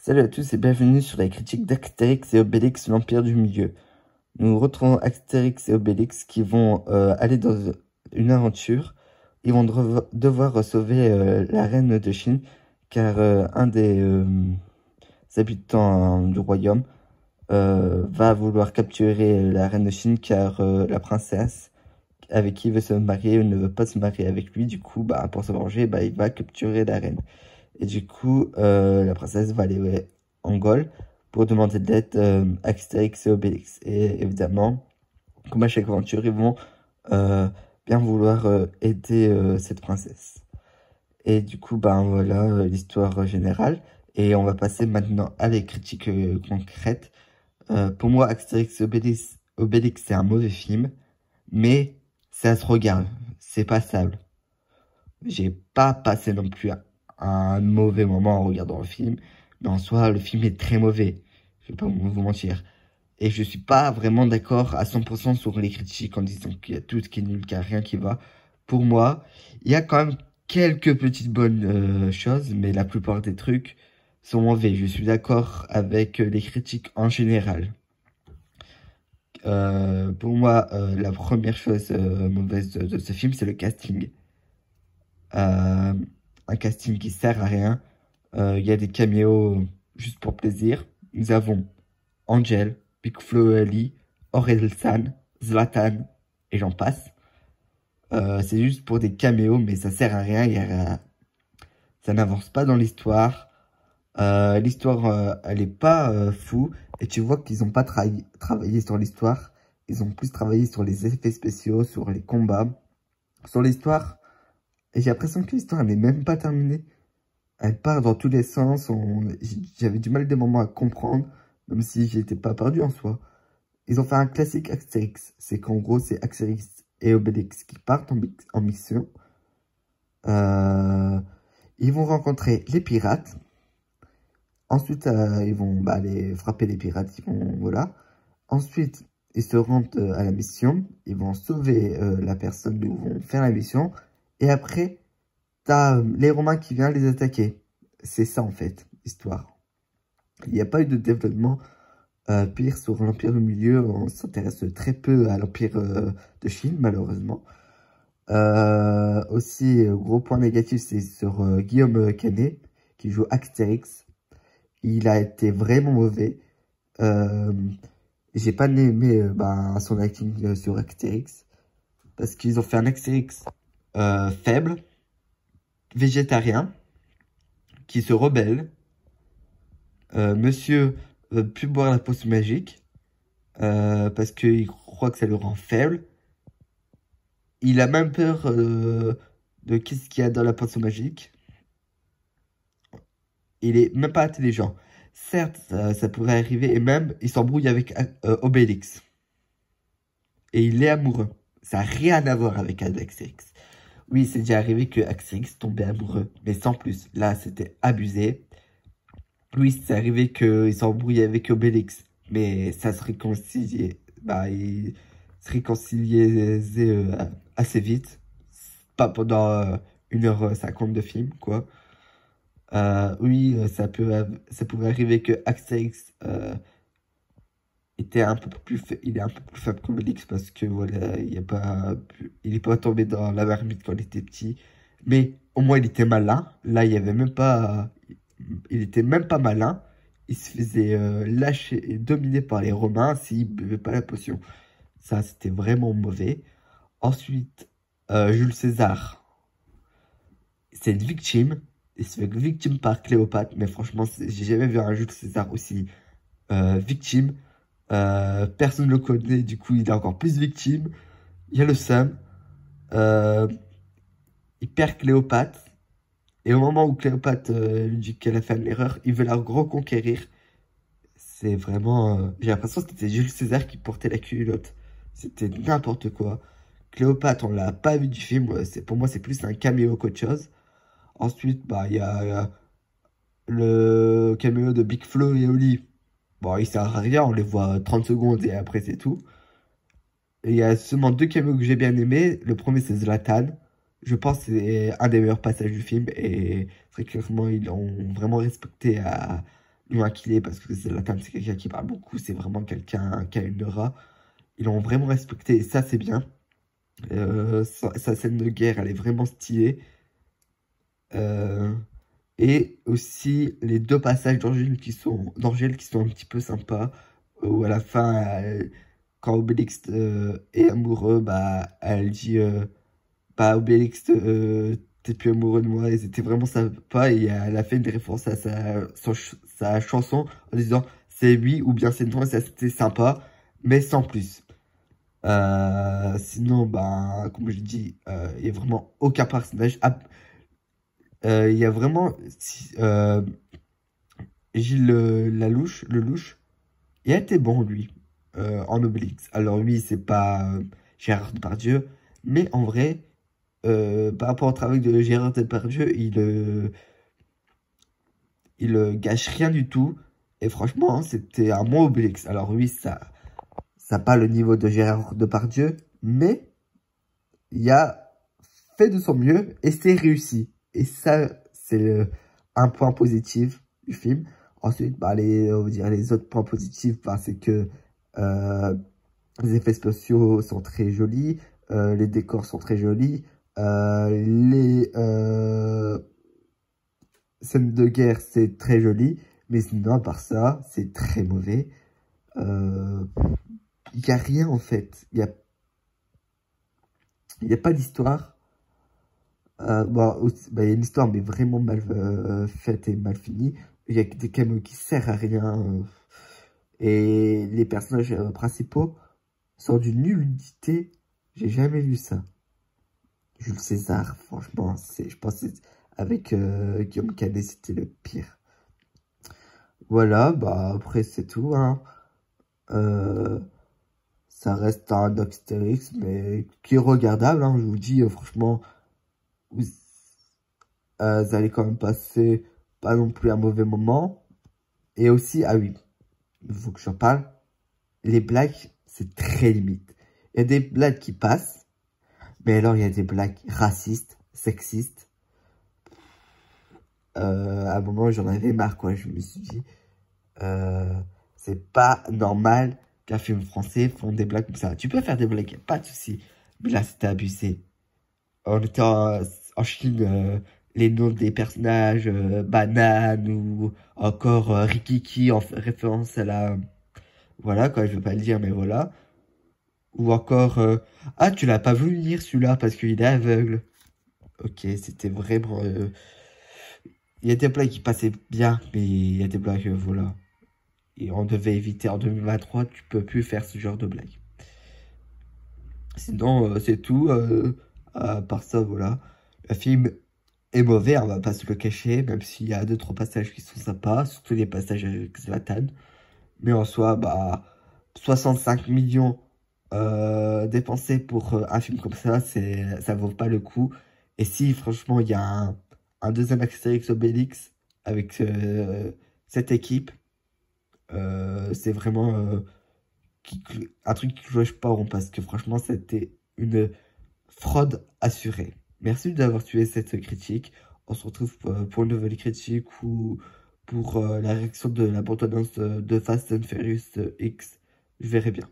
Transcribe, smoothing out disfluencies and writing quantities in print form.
Salut à tous et bienvenue sur la critique d'Astérix et Obélix, l'Empire du Milieu. Nous retrouvons Astérix et Obélix qui vont aller dans une aventure. Ils vont devoir sauver la reine de Chine, car un des habitants du royaume va vouloir capturer la reine de Chine, car la princesse avec qui il veut se marier ne veut pas se marier avec lui. Du coup, pour se venger, il va capturer la reine. Et du coup, la princesse va aller en Gaule pour demander de l'aide à Astérix et Obélix. Et évidemment, comme à chaque aventure, ils vont bien vouloir aider cette princesse. Et du coup, voilà l'histoire générale. Et on va passer maintenant à les critiques concrètes. Pour moi, Astérix et Obélix, c'est un mauvais film, mais ça se regarde, c'est passable. J'ai pas passé non plus un mauvais moment en regardant le film, mais en soi, le film est très mauvais. Je vais pas vous mentir. Et je suis pas vraiment d'accord à 100% sur les critiques en disant qu'il y a tout ce qui est nul, qu'il n'y a rien qui va. Pour moi, il y a quand même quelques petites bonnes choses, mais la plupart des trucs sont mauvais. Je suis d'accord avec les critiques en général. Pour moi, la première chose mauvaise de ce film, c'est le casting. Un casting qui sert à rien. Il y a des caméos juste pour plaisir. Nous avons Angel, Big Flo et Ali, Orelsan, Zlatan, et j'en passe. C'est juste pour des caméos, mais ça sert à rien. Ça n'avance pas dans l'histoire. L'histoire, elle est pas fou. Et tu vois qu'ils n'ont pas travaillé sur l'histoire. Ils ont plus travaillé sur les effets spéciaux, sur les combats. Sur l'histoire, et j'ai l'impression que l'histoire n'est même pas terminée. Elle part dans tous les sens. J'avais du mal des moments à comprendre, même si j'étais pas perdu en soi. Ils ont fait un classique Astérix. C'est qu'en gros, c'est Astérix et Obélix qui partent en mission. Ils vont rencontrer les pirates. Ensuite, ils vont aller frapper les pirates. Voilà. Ensuite, ils se rendent à la mission. Ils vont sauver la personne d'où ils vont faire la mission. Et après, t'as les Romains qui viennent les attaquer. C'est ça, en fait, l'histoire. Il n'y a pas eu de développement pire sur l'Empire du Milieu. On s'intéresse très peu à l'Empire de Chine, malheureusement. Aussi, gros point négatif, c'est sur Guillaume Canet, qui joue Astérix. Il a été vraiment mauvais. J'ai pas aimé son acting sur Astérix. Parce qu'ils ont fait un Astérix faible, végétarien, qui se rebelle. Monsieur veut plus boire la potion magique parce qu'il croit que ça le rend faible. Il a même peur de qu'est-ce qu'il y a dans la potion magique. Il est même pas intelligent. Certes, ça pourrait arriver, et même il s'embrouille avec Obélix. Et il est amoureux. Ça n'a rien à voir avec Astérix. Oui, c'est déjà arrivé que Astérix tombait amoureux, mais sans plus. Là, c'était abusé. Oui, c'est arrivé qu'il s'embrouille avec Obélix, mais ça se réconciliait. Il se réconciliait assez vite. Pas pendant 1h50 de film, quoi. Oui, ça pouvait arriver que Astérix il est un peu plus faible qu'Obélix parce que voilà, il est pas tombé dans la marmite quand il était petit. Mais au moins il était malin. Là, il était même pas malin. Il se faisait lâcher et dominer par les Romains s'il buvait pas la potion. Ça, c'était vraiment mauvais. Ensuite, Jules César, c'est une victime. Il se fait victime par Cléopâtre. Mais franchement, j'ai jamais vu un Jules César aussi victime. Personne ne le connaît, du coup il est encore plus victime. Il y a le seum. Il perd Cléopâtre. Et au moment où Cléopâtre lui dit qu'elle a fait une erreur, il veut la reconquérir. C'est vraiment... j'ai l'impression que c'était Jules César qui portait la culotte. C'était n'importe quoi. Cléopâtre, on l'a pas vu du film. Pour moi, c'est plus un caméo qu'autre chose. Ensuite, il y a le caméo de Big Flo et Oli. Bon, il sert à rien, on les voit 30 secondes et après c'est tout. Et il y a seulement deux caméos que j'ai bien aimés. Le premier, c'est Zlatan. Je pense que c'est un des meilleurs passages du film. Et très clairement, ils l'ont vraiment respecté loin qu'il est, parce que Zlatan, c'est quelqu'un qui parle beaucoup, c'est vraiment quelqu'un qui a une aura. Ils l'ont vraiment respecté, et ça, c'est bien. Sa scène de guerre, elle est vraiment stylée. Euh, et aussi, les deux passages d'Angèle qui sont un petit peu sympas, où à la fin, quand Obélix est amoureux, bah, elle dit, bah, Obélix, t'es plus amoureux de moi, et c'était vraiment sympa, et elle a fait une référence à sa chanson, en disant, c'est oui ou bien c'est non, et ça c'était sympa, mais sans plus. Sinon, bah, comme je dis, il n'y a vraiment aucun personnage. Il y a vraiment Gilles le louche, il a été bon, lui, en Obélix. Alors, lui, c'est pas Gérard Depardieu, mais en vrai, par rapport au travail de Gérard Depardieu, il gâche rien du tout. Et franchement, hein, c'était un bon Obélix. Alors, oui, ça n'a pas le niveau de Gérard Depardieu, mais il a fait de son mieux et c'est réussi. Et ça, c'est un point positif du film. Ensuite, bah, on va dire les autres points positifs, bah, c'est que euh, les effets spéciaux sont très jolis, les décors sont très jolis, les scènes de guerre, c'est très joli, mais sinon, à part ça, c'est très mauvais. Il n'y a rien, en fait. Il y a pas d'histoire. Bon, bah, il y a une histoire, mais vraiment mal faite et mal finie. Il y a des caméos qui servent à rien. Et les personnages principaux sont d'une nullité. J'ai jamais vu ça. Jules César, franchement, je pense que avec Guillaume Canet, c'était le pire. Voilà, bah après c'est tout, hein. Euh, Ça reste un Astérix, mais qui est regardable, hein, je vous dis, franchement, vous, vous allez quand même passer pas non plus un mauvais moment. Et aussi, ah oui, il faut que j'en parle, les blagues, c'est très limite. Il y a des blagues qui passent, mais alors il y a des blagues racistes, sexistes. À un moment, j'en avais marre, quoi. Je me suis dit, euh, c'est pas normal qu'un film français font des blagues comme ça. Tu peux faire des blagues, y a pas de souci. Mais là, c'était abusé. On était en Chine, les noms des personnages, Banane ou encore Rikiki en référence à la... Voilà, quoi, je veux pas le dire, mais voilà. Ou encore, ah, tu l'as pas voulu lire celui-là parce qu'il est aveugle. Ok, c'était vraiment... Il y a des blagues qui passaient bien, mais il y a des blagues, voilà. Et on devait éviter en 2023, tu peux plus faire ce genre de blagues. Sinon, c'est tout. À part ça, voilà. Le film est mauvais, on va pas se le cacher, même s'il y a 2-3 passages qui sont sympas, surtout les passages avec Zlatan. Mais en soi, bah, 65 millions dépensés pour un film comme ça vaut pas le coup. Et si, franchement, il y a un deuxième Astérix Obélix avec cette équipe, c'est vraiment un truc qui cloche pas rond parce que franchement, c'était une fraude assurée. Merci d'avoir tué cette critique. On se retrouve pour une nouvelle critique ou pour la réaction de la bande-annonce de Fast and Furious X. Je verrai bien.